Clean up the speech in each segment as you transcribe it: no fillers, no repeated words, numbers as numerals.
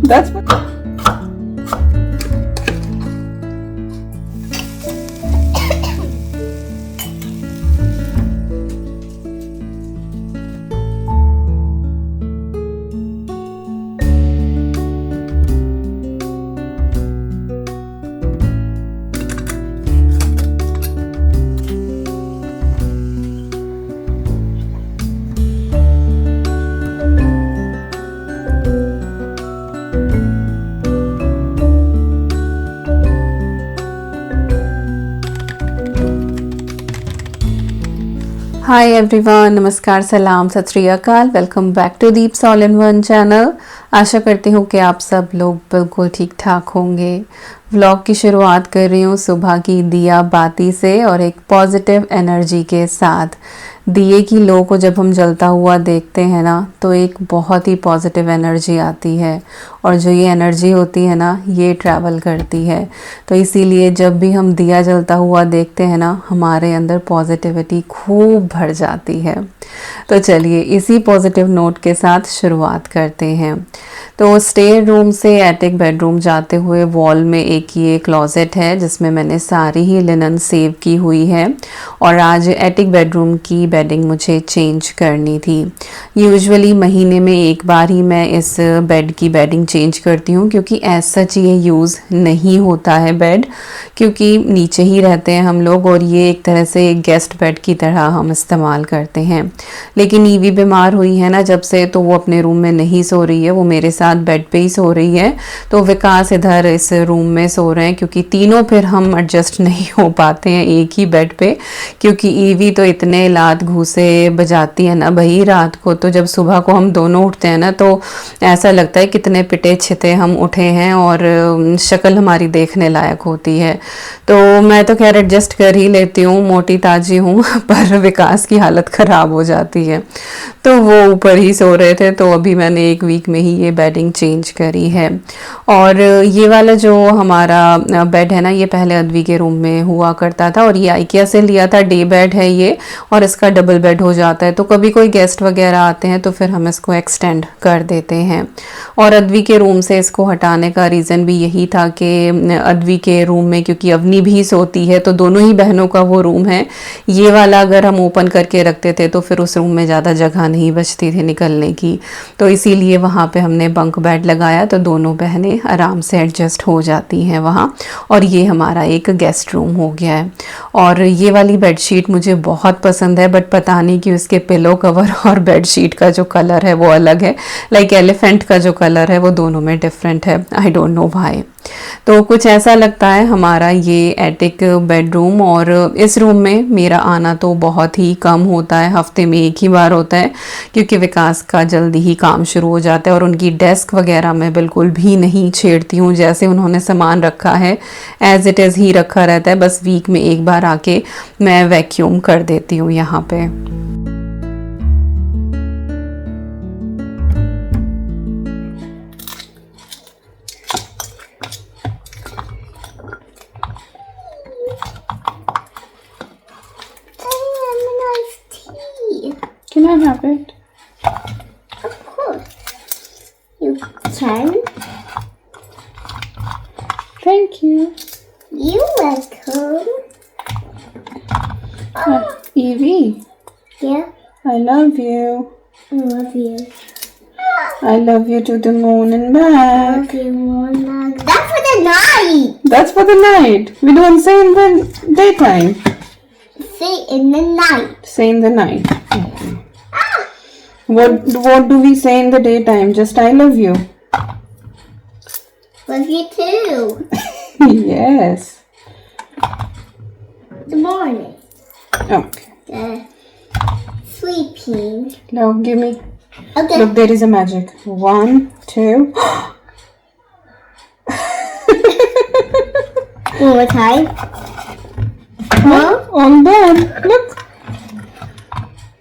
That's what. Hi everyone, नमस्कार, सलाम, सत श्री अकाल। Welcome back to Deep's all in one channel. आशा करती हूँ कि आप सब लोग बिल्कुल ठीक ठाक होंगे। व्लॉग की शुरुआत कर रही हूँ सुबह की दिया बाती से और एक पॉजिटिव एनर्जी के साथ। दिए की लो को जब हम जलता हुआ देखते हैं ना, तो एक बहुत ही पॉजिटिव एनर्जी आती है और जो ये एनर्जी होती है ना, ये ट्रैवल करती है। तो इसीलिए जब भी हम दिया जलता हुआ देखते हैं ना, हमारे अंदर पॉजिटिविटी खूब भर जाती है। तो चलिए इसी पॉजिटिव नोट के साथ शुरुआत करते हैं। तो स्टेयर रूम से एटिक बेडरूम जाते हुए वॉल में एक ये क्लोजेट है जिसमें मैंने सारी ही लिनन सेव की हुई है और आज एटिक बेडरूम की बेडिंग मुझे चेंज करनी थी। यूजुअली महीने में एक बार ही मैं इस बेड की बेडिंग चेंज करती हूँ क्योंकि ऐसा ये यूज़ नहीं होता है बेड, क्योंकि नीचे ही रहते हैं हम लोग और ये एक तरह से गेस्ट बेड की तरह हम इस्तेमाल करते हैं। लेकिन ईवी बीमार हुई है ना जब से, तो वो अपने रूम में नहीं सो रही है, वो मेरे साथ बेड पे ही सो रही है। तो विकास इधर इस रूम में सो रहे हैं क्योंकि तीनों फिर हम एडजस्ट नहीं हो पाते हैं एक ही बेड पे, क्योंकि ईवी तो इतने लात घूसे बजाती है ना भाई रात को। तो जब सुबह को हम दोनों उठते हैं ना, तो ऐसा लगता है कितने पिटे छिते हम उठे हैं और शक्ल हमारी देखने लायक होती है। तो मैं तो खैर एडजस्ट कर ही लेती हूँ, मोटी ताजी हूँ पर विकास की हालत ख़राब हो जाती है। तो वो ऊपर ही सो रहे थे, तो अभी मैंने एक वीक में ही ये बेडिंग चेंज करी है। और ये वाला जो हमारा बेड है ना, ये पहले अद्वी के रूम में हुआ करता था और ये आइकिया से लिया था। डे बेड है ये और इसका डबल बेड हो जाता है, तो कभी कोई गेस्ट वगैरह आते हैं तो फिर हम इसको एक्सटेंड कर देते हैं। और अद्वी के रूम से इसको हटाने का रीज़न भी यही था कि अद्वी के रूम में क्योंकि अवनी भी सोती है, तो दोनों ही बहनों का वो रूम है। ये वाला अगर हम ओपन करके रखते थे तो फिर उस रूम में ज़्यादा जगह नहीं बचती थी निकलने की, तो इसीलिए वहाँ पे हमने बंक बेड लगाया, तो दोनों बहनें आराम से एडजस्ट हो जाती हैं वहाँ। और ये हमारा एक गेस्ट रूम हो गया है। और ये वाली बेडशीट मुझे बहुत पसंद है, बट पता नहीं कि उसके पिलो कवर और बेडशीट का जो कलर है वो अलग है। लाइक एलिफेंट का जो कलर है वो दोनों में डिफरेंट है, आई डोंट नो व्हाई। तो कुछ ऐसा लगता है हमारा ये एटिक बेडरूम। और इस रूम में मेरा आना तो बहुत ही कम होता है, हफ्ते में एक ही बार होता है, क्योंकि विकास का जल्दी ही काम शुरू हो जाता है और उनकी डेस्क वगैरह मैं बिल्कुल भी नहीं छेड़ती हूँ। जैसे उन्होंने सामान रखा है एज इट इज़ ही रखा रहता है, बस वीक में एक बार आके मैं वैक्यूम कर देती हूँ यहाँ पे। Can I have it? Of course. You can. Thank you. You're welcome. Evie, Yeah, I love you. I love you. I love you to the moon and I back. love you more than that's for the night. That's for the night. We don't say in the daytime. Say in the night. Say in the night. What do we say in the daytime? Just I love you. Love you too. Yes. The morning. Okay. The sleeping. Now give me. Okay. Look, there is a magic. 1, 2. One more time. Huh? All done. Look.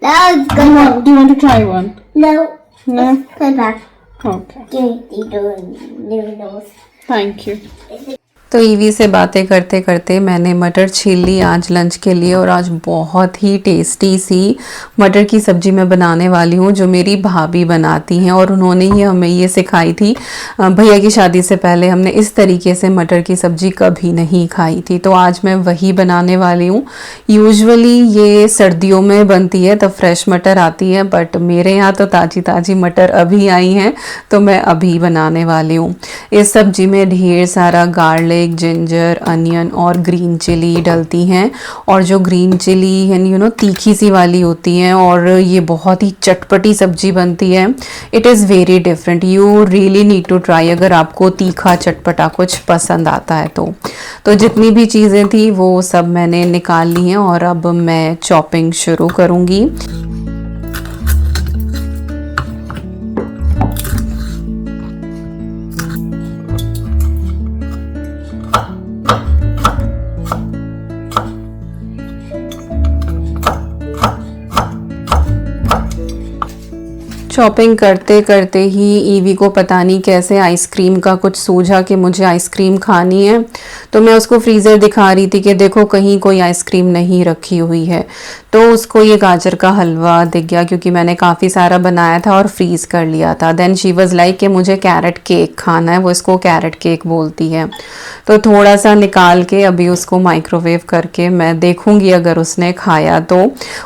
That was Do good. you want to try one? No. No. Put it back. Okay. Give me the nose. Thank you. तो EV से बातें करते करते मैंने मटर छील ली आज lunch के लिए, और आज बहुत ही टेस्टी सी मटर की सब्ज़ी मैं बनाने वाली हूँ जो मेरी भाभी बनाती हैं, और उन्होंने ही हमें ये सिखाई थी। भैया की शादी से पहले हमने इस तरीके से मटर की सब्ज़ी कभी नहीं खाई थी, तो आज मैं वही बनाने वाली हूँ। यूजुअली ये सर्दियों में बनती है तब फ्रेश मटर आती है, बट मेरे यहाँ तो ताज़ी ताज़ी मटर अभी आई हैं, तो मैं अभी बनाने वाली हूँ। इस सब्ज़ी में ढेर सारा गार्लिक, जिंजर, अनियन और ग्रीन चिली डलती हैं, और जो ग्रीन चिली है तीखी सी वाली होती हैं, और ये बहुत ही चटपटी सब्जी बनती है। It is very different, you really need to try अगर आपको तीखा चटपटा कुछ पसंद आता है तो जितनी भी चीज़ें थी वो सब मैंने निकाल ली हैं, और अब मैं चॉपिंग शुरू करूँगी। शॉपिंग करते करते ही ईवी को पता नहीं कैसे आइसक्रीम का कुछ सूझा कि मुझे आइसक्रीम खानी है, तो मैं उसको फ्रीज़र दिखा रही थी कि देखो कहीं कोई आइसक्रीम नहीं रखी हुई है। तो उसको ये गाजर का हलवा दिख गया, क्योंकि मैंने काफ़ी सारा बनाया था और फ्रीज़ कर लिया था। देन शी वाज लाइक कि मुझे कैरेट केक खाना है, वो इसको कैरेट केक बोलती है। तो थोड़ा सा निकाल के अभी उसको माइक्रोवेव करके मैं देखूँगी अगर उसने खाया तो।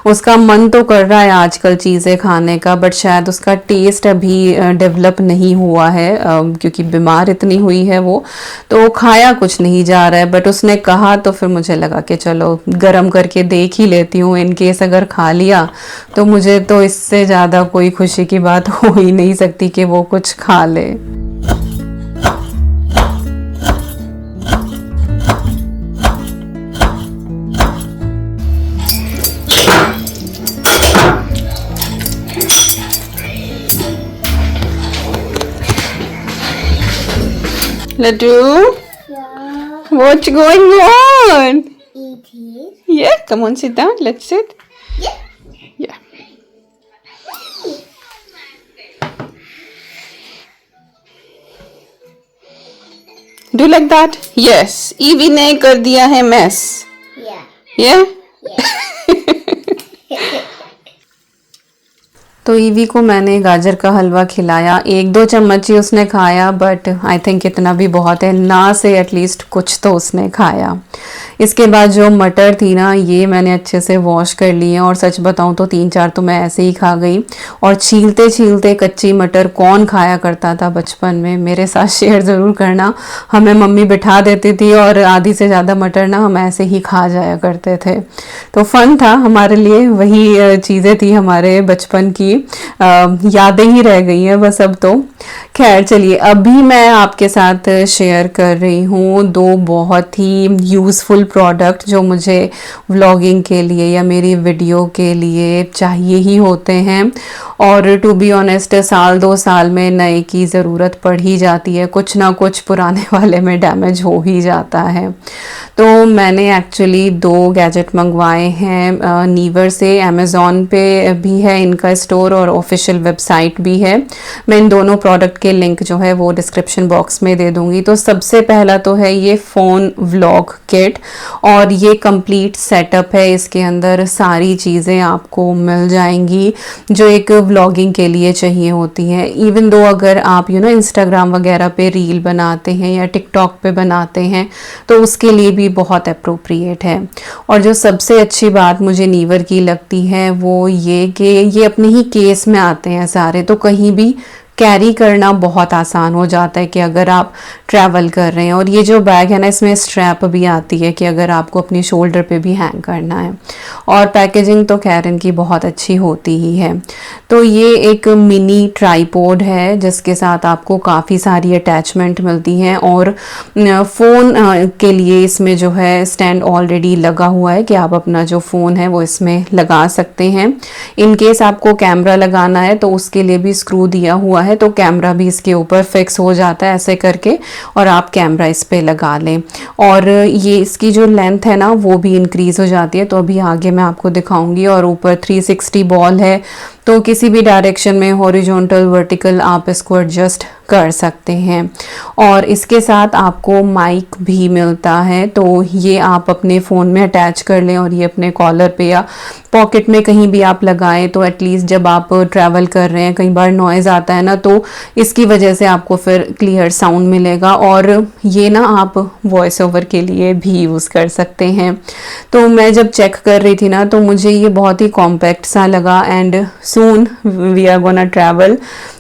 उसका मन तो कर रहा है आजकल चीज़ें खाने का, बट शायद उसका टेस्ट अभी डेवलप नहीं हुआ है, क्योंकि बीमार इतनी हुई है वो, तो खाया कुछ नहीं जा रहा है। बट उसने कहा तो फिर मुझे लगा कि चलो गरम करके देख ही लेती हूँ, इन केस अगर खा लिया तो मुझे तो इससे ज़्यादा कोई खुशी की बात हो ही नहीं सकती कि वो कुछ खा ले। Laddu, Yeah. what's going on? Eat it. Yeah, come on, sit down. Let's sit. Yeah. Yeah. Do like that? Yes. Evie ने कर दिया है mess. Yeah. Yeah. तो ईवी को मैंने गाजर का हलवा खिलाया, 1-2 चम्मच ही उसने खाया, बट आई थिंक इतना भी बहुत है ना, से एटलीस्ट कुछ तो उसने खाया। इसके बाद जो मटर थी ना, ये मैंने अच्छे से वॉश कर ली है, और सच बताऊं तो 3-4 तो मैं ऐसे ही खा गई। और छीलते छीलते कच्ची मटर कौन खाया करता था बचपन में, मेरे साथ शेयर ज़रूर करना। हमें मम्मी बिठा देती थी और आधी से ज़्यादा मटर ना हम ऐसे ही खा जाया करते थे, तो फन था हमारे लिए। वही चीज़ें थी हमारे बचपन की, यादें ही रह गई हैं बस अब तो। खैर चलिए, अभी मैं आपके साथ शेयर कर रही हूँ 2 बहुत ही यूज़फुल प्रोडक्ट जो मुझे व्लॉगिंग के लिए या मेरी वीडियो के लिए चाहिए ही होते हैं। और टू बी ऑनेस्ट, 1-2 साल में नए की ज़रूरत पड़ ही जाती है, कुछ ना कुछ पुराने वाले में डैमेज हो ही जाता है। तो मैंने एक्चुअली 2 गैजेट मंगवाए हैं नीवर से। अमेज़ॉन पे भी है इनका स्टोर और ऑफिशियल वेबसाइट भी है। मैं इन दोनों प्रोडक्ट के लिंक जो है वो डिस्क्रिप्शन बॉक्स में दे दूंगी। तो सबसे पहला तो है ये फ़ोन व्लॉग किट, और ये कंप्लीट सेटअप है। इसके अंदर सारी चीज़ें आपको मिल जाएंगी जो एक व्लॉगिंग के लिए चाहिए होती हैं। इवन दो अगर आप इंस्टाग्राम वगैरह पे रील बनाते हैं या टिकटॉक पे बनाते हैं तो उसके लिए भी बहुत अप्रोप्रिएट है। और जो सबसे अच्छी बात मुझे नीवर की लगती है वो ये कि ये अपने ही केस में आते हैं सारे, तो कहीं भी कैरी करना बहुत आसान हो जाता है कि अगर आप ट्रैवल कर रहे हैं। और ये जो बैग है ना, इसमें स्ट्रैप भी आती है कि अगर आपको अपनी शोल्डर पे भी हैंग करना है। और पैकेजिंग तो खैर इनकी बहुत अच्छी होती ही है। तो ये एक मिनी ट्राइपॉड है जिसके साथ आपको काफ़ी सारी अटैचमेंट मिलती हैं, और फ़ोन के लिए इसमें जो है स्टैंड ऑलरेडी लगा हुआ है कि आप अपना जो फ़ोन है वो इसमें लगा सकते हैं। इन केस आपको कैमरा लगाना है तो उसके लिए भी स्क्रू दिया हुआ है, तो कैमरा भी इसके ऊपर फिक्स हो जाता है ऐसे करके, और आप कैमरा इस पे लगा लें। और ये इसकी जो लेंथ है ना वो भी इंक्रीज़ हो जाती है, तो अभी आगे मैं आपको दिखाऊंगी। और ऊपर 360 बॉल है तो किसी भी डायरेक्शन में हॉरिजॉन्टल वर्टिकल आप इसको एडजस्ट कर सकते हैं। और इसके साथ आपको माइक भी मिलता है, तो ये आप अपने फ़ोन में अटैच कर लें और ये अपने कॉलर पे या पॉकेट में कहीं भी आप लगाएं, तो एटलीस्ट जब आप ट्रैवल कर रहे हैं, कई बार नॉइज़ आता है ना, तो इसकी वजह से आपको फिर क्लियर साउंड मिलेगा। और ये ना आप वॉइस ओवर के लिए भी यूज़ कर सकते हैं। तो मैं जब चेक कर रही थी ना, तो मुझे ये बहुत ही कॉम्पैक्ट सा लगा and soon we are gonna travel,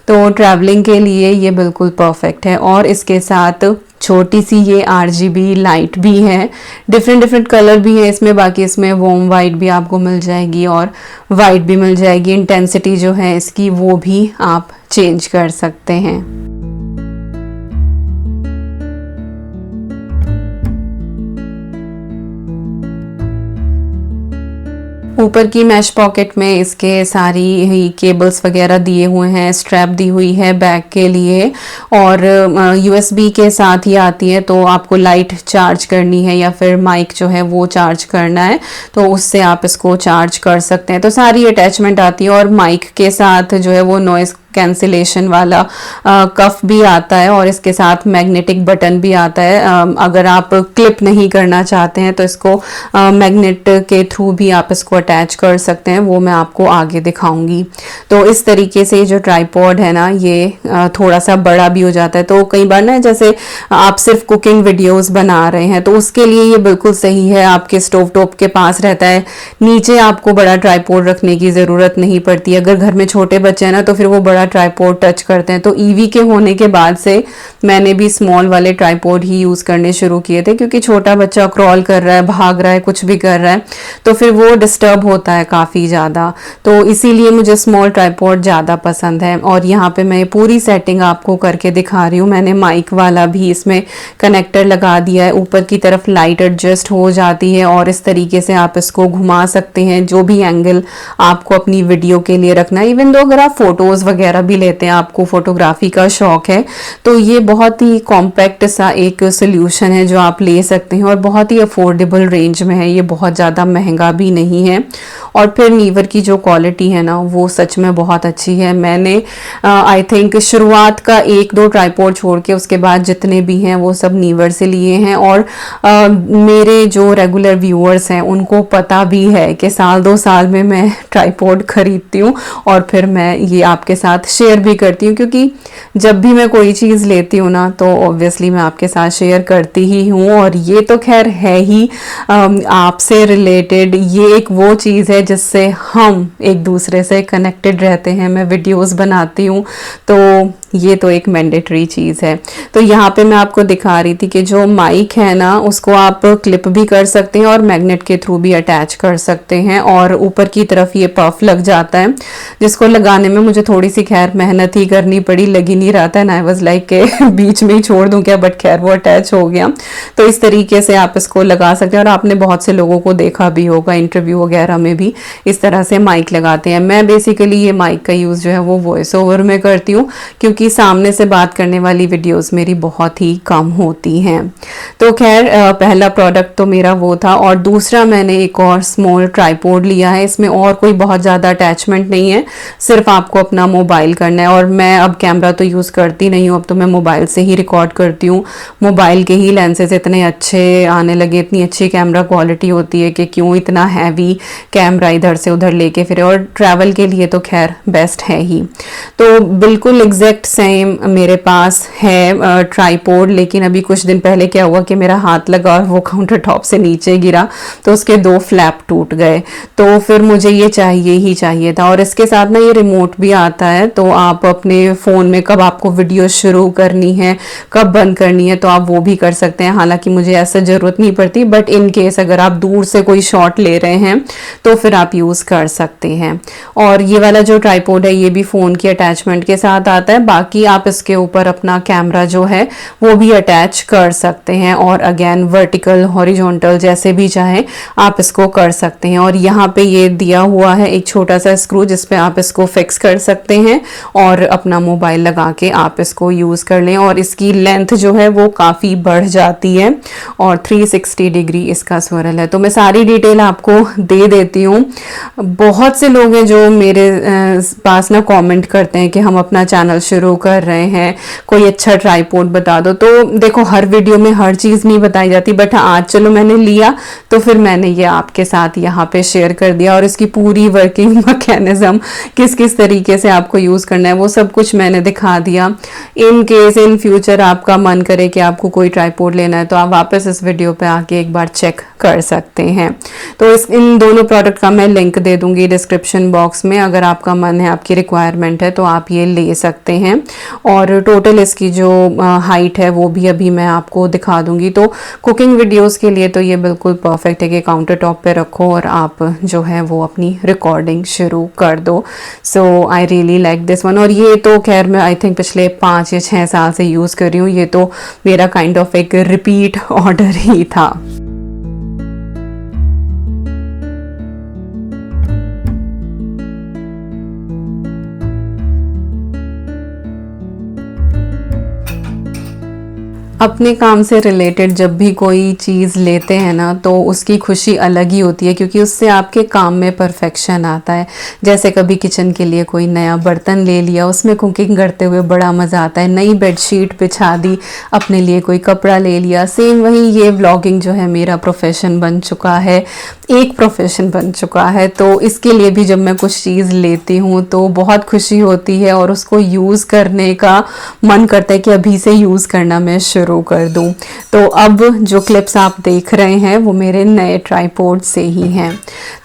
तो ट्रैवलिंग के लिए ये बिल्कुल परफेक्ट है। और इसके साथ छोटी सी ये RGB लाइट भी है, डिफरेंट कलर भी है इसमें, बाकी इसमें वॉर्म वाइट भी आपको मिल जाएगी और वाइट भी मिल जाएगी। इंटेंसिटी जो है इसकी वो भी आप चेंज कर सकते हैं। ऊपर की मैश पॉकेट में इसके सारी ही केबल्स वगैरह दिए हुए हैं, स्ट्रैप दी हुई है बैग के लिए, और USB के साथ ही आती है। तो आपको लाइट चार्ज करनी है या फिर माइक जो है वो चार्ज करना है, तो उससे आप इसको चार्ज कर सकते हैं। तो सारी अटैचमेंट आती है, और माइक के साथ जो है वो नॉइस कैंसिलेशन वाला कफ भी आता है, और इसके साथ मैग्नेटिक बटन भी आता है। अगर आप क्लिप नहीं करना चाहते हैं तो इसको मैग्नेट के थ्रू भी आप इसको अटैच कर सकते हैं, वो मैं आपको आगे दिखाऊंगी। तो इस तरीके से जो ट्राइपॉड है ना, ये थोड़ा सा बड़ा भी हो जाता है। तो कई बार ना, जैसे आप सिर्फ कुकिंग वीडियोस बना रहे हैं, तो उसके लिए ये बिल्कुल सही है, आपके स्टोव टॉप के पास रहता है, नीचे आपको बड़ा ट्राइपॉड रखने की ज़रूरत नहीं पड़ती। अगर घर में छोटे बच्चे हैं ना, तो फिर वो बड़ा ट्राइपॉड टच करते हैं। तो EV के होने के बाद से मैंने भी स्मॉल वाले ट्राइपॉड ही यूज़ करने शुरू किए थे, क्योंकि छोटा बच्चा क्रॉल कर रहा है, भाग रहा है, कुछ भी कर रहा है, तो फिर वो डिस्टर्ब होता है काफ़ी ज़्यादा। तो इसीलिए मुझे स्मॉल ट्राइपॉड ज़्यादा पसंद है। और यहाँ पे मैं पूरी सेटिंग आपको करके दिखा रही हूँ। मैंने माइक वाला भी इसमें कनेक्टर लगा दिया है, ऊपर की तरफ लाइट एडजस्ट हो जाती है, और इस तरीके से आप इसको घुमा सकते हैं जो भी एंगल आपको अपनी वीडियो के लिए रखना है। इवन दो अगर आप फोटोज़ वगैरह भी लेते हैं, आपको फोटोग्राफी का शौक है, तो ये बहुत ही कॉम्पैक्ट सा एक सोल्यूशन है जो आप ले सकते हैं, और बहुत ही अफोर्डेबल रेंज में है। ये बहुत ज़्यादा महंगा भी नहीं है। और फिर नीवर की जो क्वालिटी है ना, वो सच में बहुत अच्छी है। मैंने आई थिंक शुरुआत का 1-2 ट्राइपॉड छोड़ के उसके बाद जितने भी हैं वो सब नीवर से लिए हैं। और मेरे जो रेगुलर व्यूअर्स हैं उनको पता भी है कि साल 2 साल में मैं ट्राइपॉड खरीदती हूँ, और फिर मैं ये आपके साथ शेयर भी करती हूँ, क्योंकि जब भी मैं कोई चीज़ लेती हूँ ना, तो ऑब्वियसली मैं आपके साथ शेयर करती ही हूँ। और ये तो खैर है ही आपसे रिलेटेड, ये एक वो चीज़ है जिससे हम एक दूसरे से कनेक्टेड रहते हैं। मैं वीडियोस बनाती हूँ, तो ये तो एक मैंडेटरी चीज़ है। तो यहाँ पे मैं आपको दिखा रही थी कि जो माइक है ना, उसको आप क्लिप भी कर सकते हैं और मैग्नेट के थ्रू भी अटैच कर सकते हैं। और ऊपर की तरफ ये पफ लग जाता है, जिसको लगाने में मुझे थोड़ी सी खैर मेहनत ही करनी पड़ी, लग ही नहीं रहा था। आई वाज लाइक के बीच में ही छोड़ दूं क्या, बट खैर वो अटैच हो गया। तो इस तरीके से आप इसको लगा सकते हैं, और आपने बहुत से लोगों को देखा भी होगा इंटरव्यू वगैरह में भी इस तरह से माइक लगाते हैं। मैं बेसिकली ये माइक का यूज़ जो है वो वॉइस ओवर में करती हूँ, क्योंकि सामने से बात करने वाली वीडियोस मेरी बहुत ही कम होती हैं। तो खैर पहला प्रोडक्ट तो मेरा वो था। और दूसरा मैंने एक और स्मॉल ट्राइपॉड लिया है। इसमें और कोई बहुत ज़्यादा अटैचमेंट नहीं है, सिर्फ आपको अपना मोबाइल करना है। और मैं अब कैमरा तो यूज़ करती नहीं हूँ, अब तो मैं मोबाइल से ही रिकॉर्ड करती हूँ। मोबाइल के ही लेंसेज इतने अच्छे आने लगे, इतनी अच्छी कैमरा क्वालिटी होती है कि क्यों इतना हैवी कैमरा इधर से उधर लेके फिरे। और ट्रैवल के लिए तो खैर बेस्ट है ही। तो बिल्कुल एग्जैक्ट सेम मेरे पास है ट्राइपॉड, लेकिन अभी कुछ दिन पहले क्या हुआ कि मेरा हाथ लगा और वो काउंटर टॉप से नीचे गिरा, तो उसके 2 फ्लैप टूट गए। तो फिर मुझे ये चाहिए ही चाहिए था। और इसके साथ ना ये रिमोट भी आता है, तो आप अपने फ़ोन में कब आपको वीडियो शुरू करनी है, कब बंद करनी है, तो आप वो भी कर सकते हैं। हालांकि मुझे ऐसा ज़रूरत नहीं पड़ती, बट इन केस अगर आप दूर से कोई शॉट ले रहे हैं तो फिर आप यूज़ कर सकते हैं। और ये वाला जो ट्राइपॉड है ये भी फ़ोन की अटैचमेंट के साथ आता है। बाकी आप इसके ऊपर अपना कैमरा जो है वो भी अटैच कर सकते हैं, और अगेन वर्टिकल हॉरिजॉन्टल जैसे भी चाहे आप इसको कर सकते हैं। और यहाँ पे ये दिया हुआ है एक छोटा सा स्क्रू जिस पे आप इसको फिक्स कर सकते हैं और अपना मोबाइल लगा के आप इसको यूज़ कर लें। और इसकी लेंथ जो है वो काफ़ी बढ़ जाती है और 360 डिग्री इसका स्विरल है। तो मैं सारी डिटेल आपको दे देती हूँ। बहुत से लोग हैं जो मेरे पास ना कमेंट करते हैं कि हम अपना चैनल शुरू कर रहे हैं, कोई अच्छा ट्राइपॉड बता दो। तो देखो, हर वीडियो में हर चीज़ नहीं बताई जाती, बट आज चलो मैंने लिया तो फिर मैंने ये आपके साथ यहाँ पे शेयर कर दिया। और इसकी पूरी वर्किंग मैकेनिज्म, किस किस तरीके से आपको यूज़ करना है, वो सब कुछ मैंने दिखा दिया। इन केस इन फ्यूचर आपका मन करे कि आपको कोई ट्राइपॉड लेना है तो आप वापस इस वीडियो पे आके एक बार चेक कर सकते हैं। तो इन दोनों प्रोडक्ट का मैं लिंक दे दूंगी डिस्क्रिप्शन बॉक्स में। अगर आपका मन है, आपकी रिक्वायरमेंट है तो आप ये ले सकते हैं। और टोटल इसकी जो हाइट है वो भी अभी मैं आपको दिखा दूंगी। तो कुकिंग वीडियोस के लिए तो ये बिल्कुल परफेक्ट है कि काउंटर टॉप पे रखो और आप जो है वो अपनी रिकॉर्डिंग शुरू कर दो। So I really like this one. और ये तो खैर मैं आई थिंक पिछले 5 या 6 साल से यूज़ कर रही हूँ। ये तो मेरा काइंड ऑफ एक रिपीट ऑर्डर ही था। अपने काम से रिलेटेड जब भी कोई चीज़ लेते हैं ना तो उसकी खुशी अलग ही होती है, क्योंकि उससे आपके काम में परफेक्शन आता है। जैसे कभी किचन के लिए कोई नया बर्तन ले लिया, उसमें कुकिंग करते हुए बड़ा मज़ा आता है। नई बेडशीट बिछा दी, अपने लिए कोई कपड़ा ले लिया। सेम वही ये व्लॉगिंग जो है मेरा प्रोफेशन बन चुका है, एक प्रोफेशन बन चुका है। तो इसके लिए भी जब मैं कुछ चीज़ लेती हूँ तो बहुत खुशी होती है और उसको यूज़ करने का मन करता है कि अभी से यूज़ करना मैं शुरू कर दूं। तो अब जो क्लिप्स आप देख रहे हैं वो मेरे नए ट्राइपॉड से ही हैं।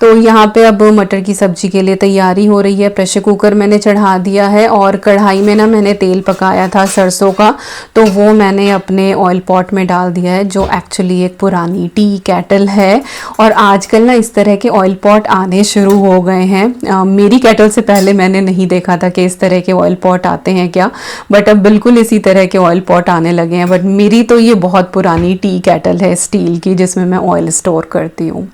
तो यहाँ पे अब मटर की सब्जी के लिए तैयारी हो रही है। प्रेशर कुकर मैंने चढ़ा दिया है और कढ़ाई में ना मैंने तेल पकाया था सरसों का, तो वो मैंने अपने ऑयल पॉट में डाल दिया है, जो एक्चुअली एक पुरानी टी कैटल है। और आजकल ना इस तरह के ऑयल पॉट आने शुरू हो गए हैं। मेरी कैटल से पहले मैंने नहीं देखा था कि इस तरह के ऑयल पॉट आते हैं क्या, बट अब बिल्कुल इसी तरह के ऑयल पॉट आने लगे हैं। बट मेरी तो ये बहुत पुरानी टी कैटल है स्टील की, जिसमें मैं ऑयल स्टोर करती हूँ।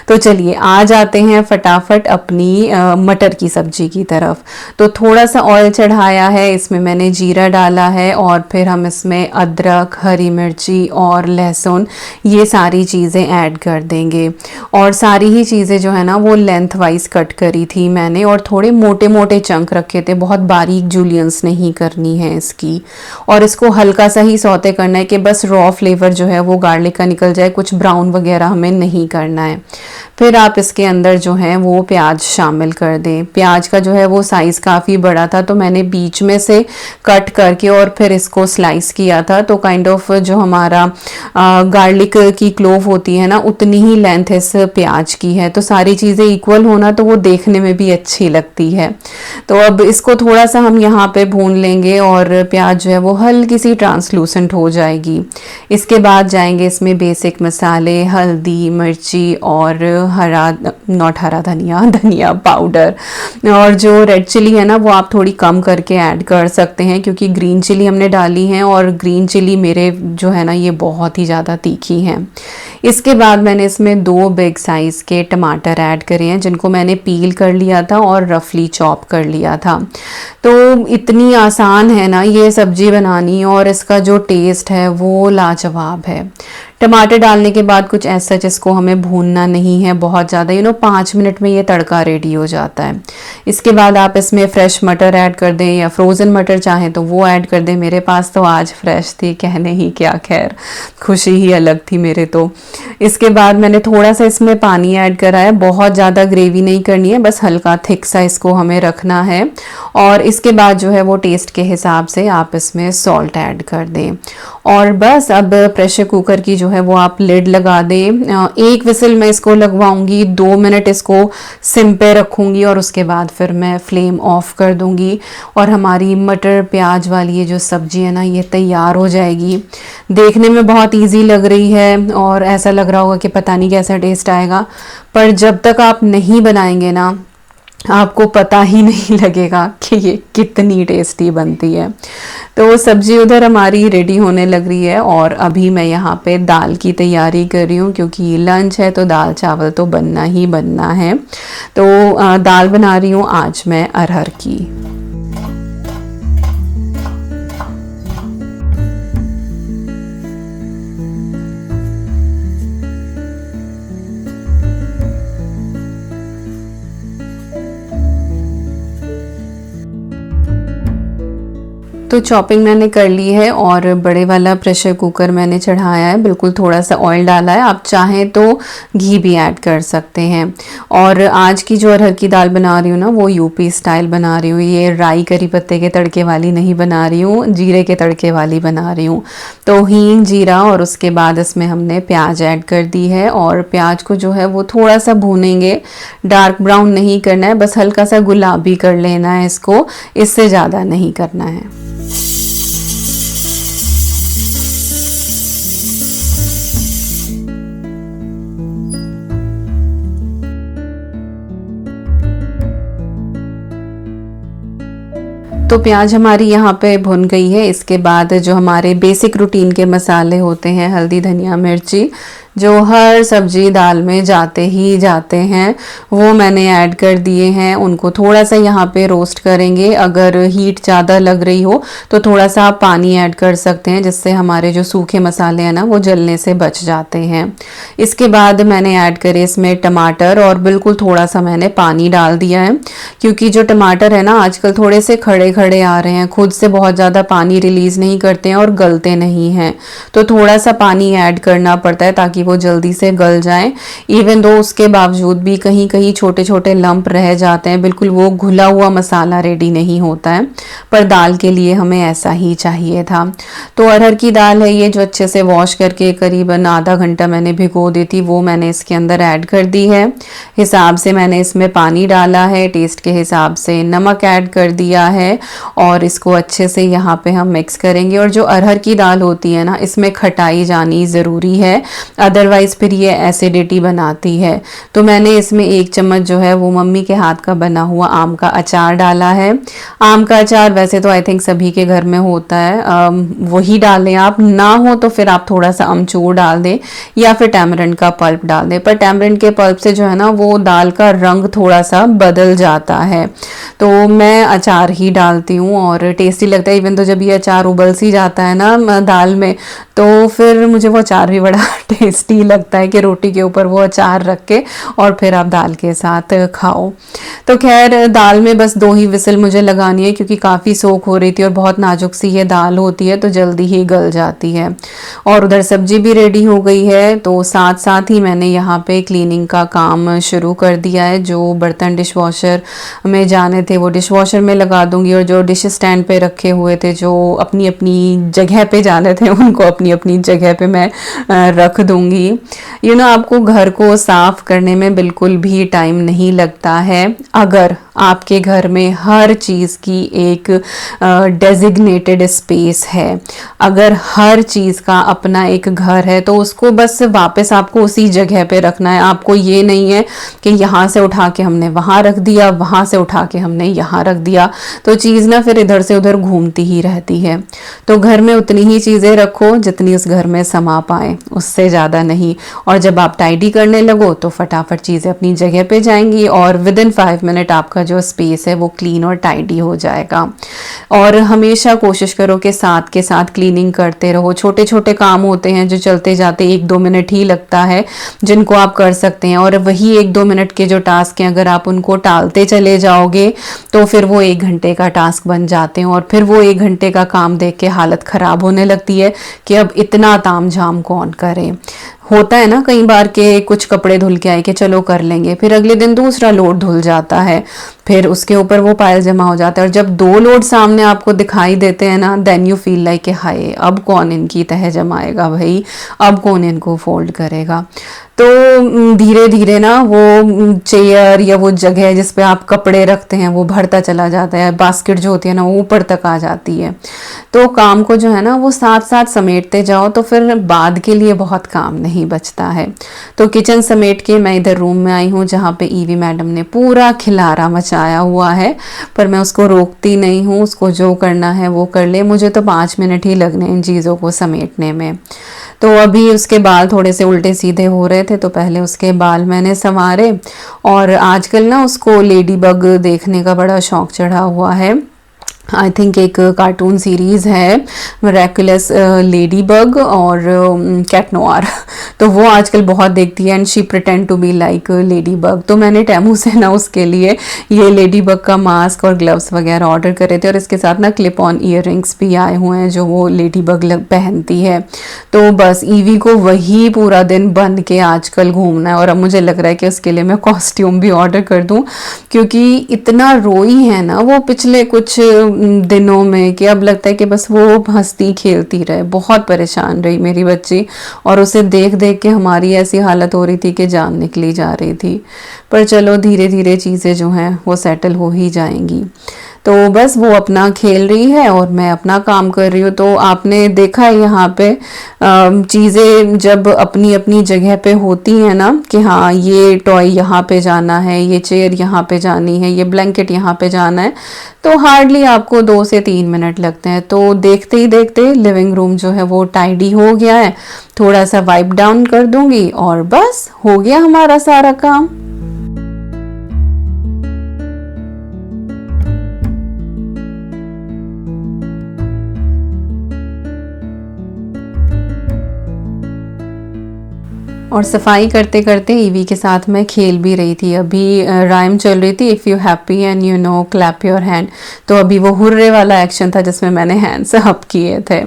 तो चलिए आ जाते हैं फटाफट अपनी मटर की सब्जी की तरफ। तो थोड़ा सा ऑयल चढ़ाया है, इसमें मैंने जीरा डाला है और फिर हम इसमें अदरक, हरी मिर्ची और लहसुन ये सारी चीज़ें ऐड कर देंगे। और सारी ही चीज़ें जो है ना वो लेंथ वाइज कट करी थी मैंने, और थोड़े मोटे मोटे चंक रखे थे, बहुत बारीक जूलियंस नहीं करनी है इसकी। और इसको हल्का सा ही सौते करना है कि बस रॉ फ्लेवर जो है वो गार्लिक का निकल जाए, कुछ ब्राउन वगैरह हमें नहीं करना है। फिर आप इसके अंदर जो है वो प्याज शामिल कर दें। प्याज का जो है वो साइज़ काफ़ी बड़ा था, तो मैंने बीच में से कट करके और फिर इसको स्लाइस किया था। तो काइंड ऑफ जो हमारा गार्लिक की क्लोव होती है ना, उतनी ही लेंथ इस प्याज की है। तो सारी चीज़ें इक्वल होना तो वो देखने में भी अच्छी लगती है। तो अब इसको थोड़ा सा हम यहाँ पे भून लेंगे और प्याज जो है वो हल्की सी ट्रांसलूसेंट हो जाएगी। इसके बाद जाएंगे इसमें बेसिक मसाले, हल्दी, मिर्ची और हरा धनिया पाउडर। और जो रेड चिली है ना वो आप थोड़ी कम करके ऐड कर सकते हैं, क्योंकि ग्रीन चिली हमने डाली है और ग्रीन चिली मेरे जो है ना ये बहुत ही ज़्यादा तीखी हैं। इसके बाद मैंने इसमें 2 बिग साइज़ के टमाटर ऐड करे हैं, जिनको मैंने पील कर लिया था और रफली चॉप कर लिया था। तो इतनी आसान है ना ये सब्जी बनानी, और इसका जो टेस्ट है वो लाजवाब है। टमाटर डालने के बाद कुछ ऐसा जिसको हमें भूनना नहीं है बहुत ज़्यादा, 5 मिनट में ये तड़का रेडी हो जाता है। इसके बाद आप इसमें फ्रेश मटर ऐड कर दें, या फ्रोज़न मटर चाहें तो वो ऐड कर दें। मेरे पास तो आज फ्रेश थी, कहने ही क्या, खैर खुशी ही अलग थी मेरे तो। इसके बाद मैंने थोड़ा सा इसमें पानी ऐड करा है, बहुत ज़्यादा ग्रेवी नहीं करनी है, बस हल्का थिक सा इसको हमें रखना है। और इसके बाद जो है वो टेस्ट के हिसाब से आप इसमें सॉल्ट ऐड कर दें। और बस अब प्रेशर कुकर की जो है वो आप लिड लगा दें। 1 विसल मैं इसको लगवाऊंगी, 2 मिनट इसको सिम पे रखूंगी और उसके बाद फिर मैं फ्लेम ऑफ कर दूंगी। और हमारी मटर प्याज वाली ये जो सब्जी है ना ये तैयार हो जाएगी। देखने में बहुत इजी लग रही है और ऐसा लग रहा होगा कि पता नहीं कैसा टेस्ट आएगा, पर जब तक आप नहीं बनाएंगे ना आपको पता ही नहीं लगेगा कि ये कितनी टेस्टी बनती है। तो सब्जी उधर हमारी रेडी होने लग रही है और अभी मैं यहाँ पे दाल की तैयारी कर रही हूँ, क्योंकि लंच है तो दाल चावल तो बनना ही बनना है। तो दाल बना रही हूँ आज मैं अरहर की। तो चॉपिंग मैंने कर ली है और बड़े वाला प्रेशर कुकर मैंने चढ़ाया है, बिल्कुल थोड़ा सा ऑयल डाला है, आप चाहें तो घी भी ऐड कर सकते हैं। और आज की जो अरहर की दाल बना रही हूँ ना, वो यूपी स्टाइल बना रही हूँ। ये राई करी पत्ते के तड़के वाली नहीं बना रही हूँ, जीरे के तड़के वाली बना रही हूँ। तो हींग, जीरा और उसके बाद इसमें हमने प्याज ऐड कर दी है और प्याज को जो है वो थोड़ा सा भूनेंगे, डार्क ब्राउन नहीं करना है, बस हल्का सा गुलाबी कर लेना है इसको, इससे ज़्यादा नहीं करना है। तो प्याज हमारी यहाँ पे भुन गई है। इसके बाद जो हमारे बेसिक रूटीन के मसाले होते हैं, हल्दी, धनिया, मिर्ची, जो हर सब्जी दाल में जाते ही जाते हैं, वो मैंने ऐड कर दिए हैं। उनको थोड़ा सा यहाँ पे रोस्ट करेंगे। अगर हीट ज़्यादा लग रही हो तो थोड़ा सा आप पानी ऐड कर सकते हैं, जिससे हमारे जो सूखे मसाले हैं ना, वो जलने से बच जाते हैं। इसके बाद मैंने ऐड करे इसमें टमाटर और बिल्कुल थोड़ा सा मैंने पानी डाल दिया है, क्योंकि जो टमाटर है ना आजकल थोड़े से खड़े खड़े आ रहे हैं, खुद से बहुत ज़्यादा पानी रिलीज़ नहीं करते हैं और गलते नहीं हैं। तो थोड़ा सा पानी ऐड करना पड़ता है ताकि वो जल्दी से गल जाएं। इवन दो उसके बावजूद भी कहीं कहीं छोटे छोटे लंप रह जाते हैं, बिल्कुल वो घुला हुआ मसाला रेडी नहीं होता है, पर दाल के लिए हमें ऐसा ही चाहिए था। तो अरहर की दाल है ये, जो अच्छे से वॉश करके करीबन आधा घंटा मैंने भिगो दी थी, वो मैंने इसके अंदर ऐड कर दी है। हिसाब से मैंने इसमें पानी डाला है, टेस्ट के हिसाब से नमक ऐड कर दिया है और इसको अच्छे से यहाँ पे हम मिक्स करेंगे। और जो अरहर की दाल होती है ना, इसमें खटाई जानी ज़रूरी है, अदरवाइज़ फिर ये एसिडिटी बनाती है। तो मैंने इसमें 1 चम्मच जो है वो मम्मी के हाथ का बना हुआ आम का अचार डाला है। आम का अचार वैसे तो आई थिंक सभी के घर में होता है, वही डालें आप, ना हो तो फिर आप थोड़ा सा अमचूर डाल दें या फिर टैमरिंड का पल्प डाल दें। पर टैमरिंड के पल्प से जो है ना वो दाल का रंग थोड़ा सा बदल जाता है, तो मैं अचार ही डालती हूँ और टेस्टी लगता है। इवन तो जब ये अचार उबल सी जाता है ना दाल में, तो फिर मुझे वो अचार भी बड़ा टेस्टी लगता है कि रोटी के ऊपर वो अचार रख के और फिर आप दाल के साथ खाओ। तो खैर दाल में बस 2 ही विसल मुझे लगानी है, क्योंकि काफ़ी सोख हो रही थी और बहुत नाजुक सी ये दाल होती है तो जल्दी ही गल जाती है। और उधर सब्जी भी रेडी हो गई है, तो साथ साथ ही मैंने यहाँ पे क्लीनिंग का काम शुरू कर दिया है। जो बर्तन डिश वॉशर में जाने थे वो डिश वॉशर में लगा दूंगी, और जो डिश स्टैंड पे रखे हुए थे जो अपनी अपनी जगह पे जाने थे उनको अपनी अपनी जगह पे मैं रख दूंगी। आपको घर को साफ करने में बिल्कुल भी टाइम नहीं लगता है, अगर आपके घर में हर चीज़ की एक डेजिग्नेटेड स्पेस है, अगर हर चीज़ का अपना एक घर है, तो उसको बस वापस आपको उसी जगह पे रखना है। आपको ये नहीं है कि यहाँ से उठा के हमने वहाँ रख दिया, वहाँ से उठा के हमने यहाँ रख दिया, तो चीज़ ना फिर इधर से उधर घूमती ही रहती है। तो घर में उतनी ही चीज़ें रखो जितनी उस घर में समा पाए, उससे ज़्यादा नहीं। और जब आप टाइडी करने लगो तो फटाफट चीज़ें अपनी जगह पे जाएंगी और विदिन 5 मिनट आपका जो स्पेस है वो क्लीन और टाइडी हो जाएगा। और हमेशा कोशिश करो कि साथ के साथ क्लीनिंग करते रहो। छोटे छोटे काम होते हैं जो चलते जाते 1-2 मिनट ही लगता है, जिनको आप कर सकते हैं, और वही 1-2 मिनट के जो टास्क हैं अगर आप उनको टालते चले जाओगे तो फिर वो 1 घंटे का टास्क बन जाते हैं, और फिर वो 1 घंटे का काम देख के हालत ख़राब होने लगती है कि अब इतना ताम झाम कौन करे। होता है ना कई बार के कुछ कपड़े धुल के आए कि चलो कर लेंगे, फिर अगले दिन दूसरा लोड धुल जाता है, फिर उसके ऊपर वो पायल जमा हो जाता है, और जब 2 लोड सामने आपको दिखाई देते हैं ना, देन यू फील लाइक कि हाय अब कौन इनकी तह जमाएगा भाई, अब कौन इनको फोल्ड करेगा। तो धीरे धीरे ना वो चेयर या वो जगह जिस पे आप कपड़े रखते हैं वो भरता चला जाता है, बास्केट जो होती है ना वो ऊपर तक आ जाती है। तो काम को जो है ना वो साथ साथ समेटते जाओ, तो फिर बाद के लिए बहुत काम नहीं नहीं बचता है। तो किचन समेट के मैं इधर रूम में आई हूँ जहाँ पे ईवी मैडम ने पूरा खिलारा मचाया हुआ है, पर मैं उसको रोकती नहीं हूँ, उसको जो करना है वो कर ले, मुझे तो 5 मिनट ही लगने इन चीज़ों को समेटने में। तो अभी उसके बाल थोड़े से उल्टे सीधे हो रहे थे, तो पहले उसके बाल मैंने संवारे। और आजकल ना उसको लेडी बग देखने का बड़ा शौक चढ़ा हुआ है। आई थिंक एक कार्टून सीरीज़ है मिरेकुलस लेडी बग और कैट नोआर, तो वो आजकल बहुत देखती है and she pretend to be like Ladybug. तो मैंने टेमू से ना उसके लिए ये लेडी बग का मास्क और ग्लव्स वगैरह ऑर्डर करे थे, और इसके साथ ना क्लिप ऑन ईयररिंग्स भी आए हुए हैं जो वो लेडी बग पहनती है। तो बस ईवी को वही पूरा दिन बन के आजकल घूमना है, और अब मुझे लग रहा है कि उसके लिए मैं कॉस्ट्यूम भी ऑर्डर कर दूं, क्योंकि इतना रोई है ना वो पिछले कुछ दिनों में कि अब लगता है कि बस वो हंसती खेलती रहे। बहुत परेशान रही मेरी बच्ची, और उसे देख देख के हमारी ऐसी हालत हो रही थी कि जान निकली जा रही थी। पर चलो धीरे धीरे चीज़ें जो हैं वो सेटल हो ही जाएंगी। तो बस वो अपना खेल रही है और मैं अपना काम कर रही हूँ। तो आपने देखा है यहाँ पे चीज़ें जब अपनी अपनी जगह पे होती हैं ना, कि हाँ ये टॉय यहाँ पे जाना है, ये चेयर यहाँ पे जानी है, ये ब्लैंकेट यहाँ पे जाना है, तो हार्डली आपको 2 से 3 मिनट लगते हैं। तो देखते ही देखते लिविंग रूम जो है वो टाइडी हो गया है। थोड़ा सा वाइप डाउन कर दूंगी और बस हो गया हमारा सारा काम। और सफाई करते करते ईवी के साथ मैं खेल भी रही थी। अभी राइम चल रही थी, if you happy and you know clap your hand. तो अभी वो हुर्रे वाला एक्शन था जिसमें मैंने हैंड्स अप किए थे।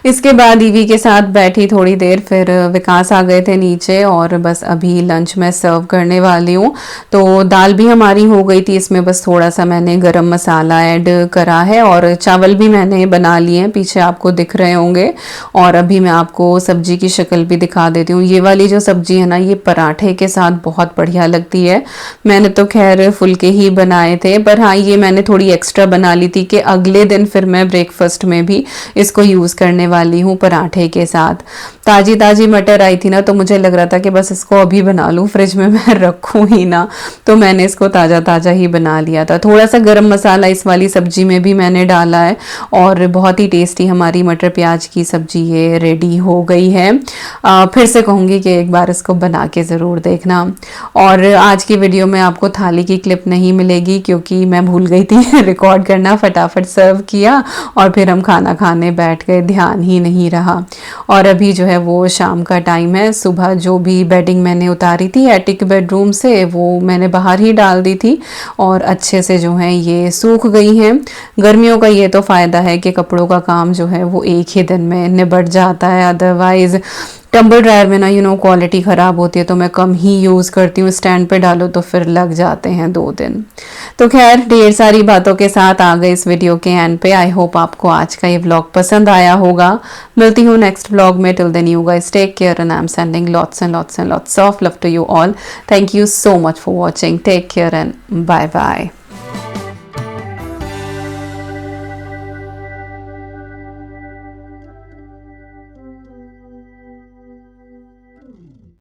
इसके बाद ईवी के साथ बैठी थोड़ी देर, फिर विकास आ गए थे नीचे, और बस अभी लंच मैं सर्व करने वाली हूँ। तो दाल भी हमारी हो गई थी, इसमें बस थोड़ा सा मैंने गरम मसाला ऐड करा है, और चावल भी मैंने बना लिए हैं, पीछे आपको दिख रहे होंगे। और अभी मैं आपको सब्जी की शक्ल भी दिखा देती हूँ। ये वाली जो सब्जी है ना, ये पराठे के साथ बहुत बढ़िया लगती है। मैंने तो खैर फुल्के ही बनाए थे, पर हाँ ये मैंने थोड़ी एक्स्ट्रा बना ली थी कि अगले दिन फिर मैं ब्रेकफास्ट में भी इसको यूज़ करने वाली हूँ पराठे के साथ। ताज़ी ताज़ी मटर आई थी ना, तो मुझे लग रहा था कि बस इसको अभी बना लूँ, फ्रिज में मैं रखूँ ही ना, तो मैंने इसको ताज़ा ताज़ा ही बना लिया था। थोड़ा सा गरम मसाला इस वाली सब्जी में भी मैंने डाला है, और बहुत ही टेस्टी हमारी मटर प्याज की सब्जी ये रेडी हो गई है। फिर से कहूँगी कि एक बार इसको बना के ज़रूर देखना। और आज की वीडियो में आपको थाली की क्लिप नहीं मिलेगी, क्योंकि मैं भूल गई थी रिकॉर्ड करना, फटाफट सर्व किया और फिर हम खाना खाने बैठ गए, ध्यान ही नहीं रहा। और अभी जो है वो शाम का टाइम है। सुबह जो भी बेडिंग मैंने उतारी थी एटिक बेडरूम से, वो मैंने बाहर ही डाल दी थी, और अच्छे से जो है ये सूख गई हैं। गर्मियों का ये तो फ़ायदा है कि कपड़ों का काम जो है वो एक ही दिन में निबट जाता है। अदरवाइज़ टम्बल ड्रायर में ना क्वालिटी ख़राब होती है, तो मैं कम ही यूज़ करती हूँ। स्टैंड पे डालो तो फिर लग जाते हैं 2 दिन। तो खैर ढेर सारी बातों के साथ आ गए इस वीडियो के एंड पे। आई होप आपको आज का ये व्लॉग पसंद आया होगा। मिलती हूँ नेक्स्ट व्लॉग में। Till then you guys take care and I am sending lots and lots and lots of love to you all. Thank you so much for watching. Take care and bye bye.